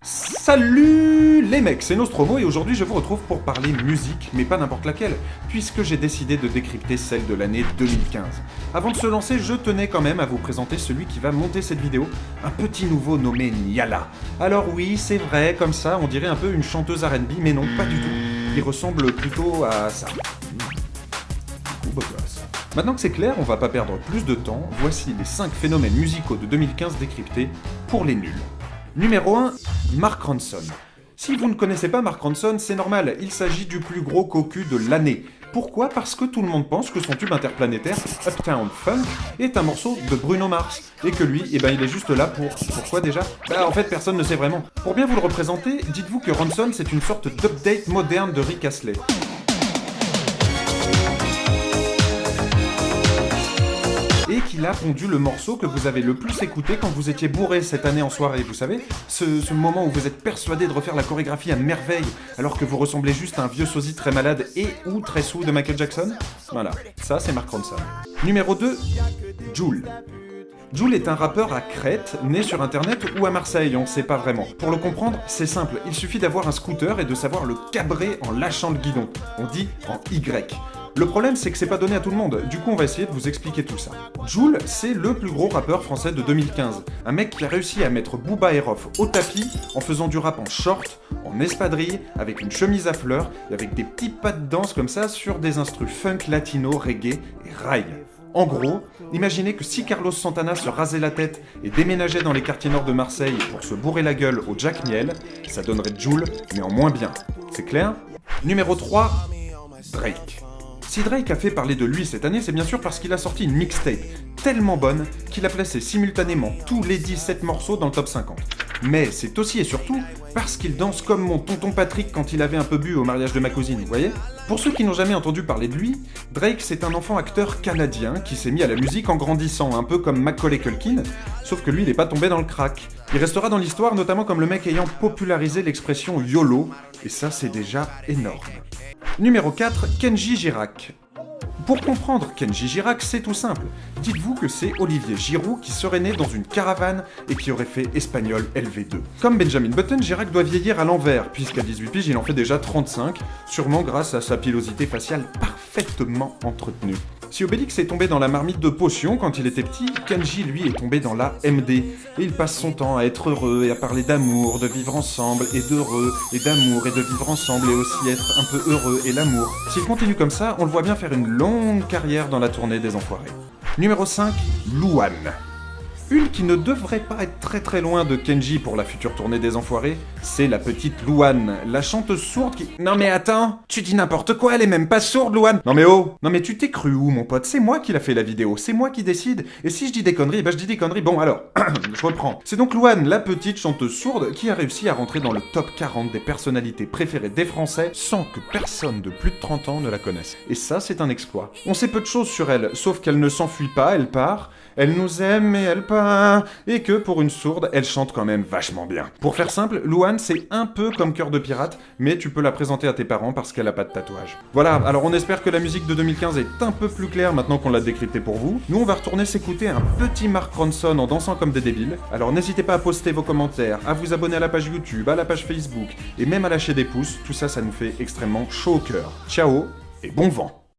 Salut les mecs, c'est Nostromo et aujourd'hui je vous retrouve pour parler musique, mais pas n'importe laquelle, puisque j'ai décidé de décrypter celle de l'année 2015. Avant de se lancer, je tenais quand même à vous présenter celui qui va monter cette vidéo, un petit nouveau nommé Niala. Alors oui, c'est vrai, comme ça, on dirait un peu une chanteuse R&B, mais non, pas du tout. Il ressemble plutôt à ça. Beau gosse. Maintenant que c'est clair, on va pas perdre plus de temps, voici les 5 phénomènes musicaux de 2015 décryptés pour les nuls. Numéro 1, Mark Ronson. Si vous ne connaissez pas Mark Ronson, c'est normal, il s'agit du plus gros cocu de l'année. Pourquoi ? Parce que tout le monde pense que son tube interplanétaire, Uptown Funk, est un morceau de Bruno Mars, et que lui, il est juste là pour... Pourquoi déjà ? En fait, personne ne sait vraiment. Pour bien vous le représenter, dites-vous que Ronson, c'est une sorte d'update moderne de Rick Astley. Et qu'il a pondu le morceau que vous avez le plus écouté quand vous étiez bourré cette année en soirée, vous savez ? Ce moment où vous êtes persuadé de refaire la chorégraphie à merveille, alors que vous ressemblez juste à un vieux sosie très malade et ou très saoul de Michael Jackson ? Voilà, ça c'est Mark Ronson. Numéro 2, Jul. Jul est un rappeur à Crète, né sur internet ou à Marseille, on sait pas vraiment. Pour le comprendre, c'est simple, il suffit d'avoir un scooter et de savoir le cabrer en lâchant le guidon. On dit en Y. Le problème, c'est que c'est pas donné à tout le monde, du coup on va essayer de vous expliquer tout ça. Jul, c'est le plus gros rappeur français de 2015. Un mec qui a réussi à mettre Booba et Rof au tapis en faisant du rap en short, en espadrille, avec une chemise à fleurs et avec des petits pas de danse comme ça sur des instrus funk, latino, reggae et rail. En gros, imaginez que si Carlos Santana se rasait la tête et déménageait dans les quartiers nord de Marseille pour se bourrer la gueule au Jack Miel, ça donnerait Jul, mais en moins bien. C'est clair ? Numéro 3, Drake. Si Drake a fait parler de lui cette année, c'est bien sûr parce qu'il a sorti une mixtape tellement bonne qu'il a placé simultanément tous les 17 morceaux dans le top 50. Mais c'est aussi et surtout parce qu'il danse comme mon tonton Patrick quand il avait un peu bu au mariage de ma cousine, vous voyez ? Pour ceux qui n'ont jamais entendu parler de lui, Drake c'est un enfant acteur canadien qui s'est mis à la musique en grandissant, un peu comme Macaulay Culkin, sauf que lui il est pas tombé dans le crack. Il restera dans l'histoire notamment comme le mec ayant popularisé l'expression YOLO, et ça c'est déjà énorme. Numéro 4, Kenji Girac. Pour comprendre Kenji Girac, c'est tout simple. Dites-vous que c'est Olivier Giroud qui serait né dans une caravane et qui aurait fait espagnol LV2. Comme Benjamin Button, Girac doit vieillir à l'envers, puisqu'à 18 piges, il en fait déjà 35, sûrement grâce à sa pilosité faciale parfaitement entretenue. Si Obélix est tombé dans la marmite de potions quand il était petit, Kenji lui est tombé dans la MD. Et il passe son temps à être heureux et à parler d'amour, de vivre ensemble, et d'heureux, et d'amour, et de vivre ensemble, et aussi être un peu heureux, et l'amour. S'il continue comme ça, on le voit bien faire une longue carrière dans la tournée des Enfoirés. Numéro 5, Louane. Une qui ne devrait pas être très loin de Kenji pour la future tournée des Enfoirés, c'est la petite Louane, la chanteuse sourde qui... Non mais attends, tu dis n'importe quoi, elle est même pas sourde Louane. Non mais oh, non mais tu t'es cru où mon pote ? C'est moi qui l'a fait la vidéo, c'est moi qui décide. Et si je dis des conneries, je dis des conneries. Bon alors, je reprends. C'est donc Louane, la petite chanteuse sourde, qui a réussi à rentrer dans le top 40 des personnalités préférées des Français sans que personne de plus de 30 ans ne la connaisse. Et ça, c'est un exploit. On sait peu de choses sur elle, sauf qu'elle ne s'enfuit pas, elle part, elle nous aime et elle part, et que pour une sourde, elle chante quand même vachement bien. Pour faire simple, Louane, c'est un peu comme Cœur de Pirate, mais tu peux la présenter à tes parents parce qu'elle a pas de tatouage. Voilà, alors on espère que la musique de 2015 est un peu plus claire maintenant qu'on l'a décryptée pour vous. Nous, on va retourner s'écouter un petit Mark Ronson en dansant comme des débiles. Alors n'hésitez pas à poster vos commentaires, à vous abonner à la page YouTube, à la page Facebook, et même à lâcher des pouces, tout ça, ça nous fait extrêmement chaud au cœur. Ciao, et bon vent!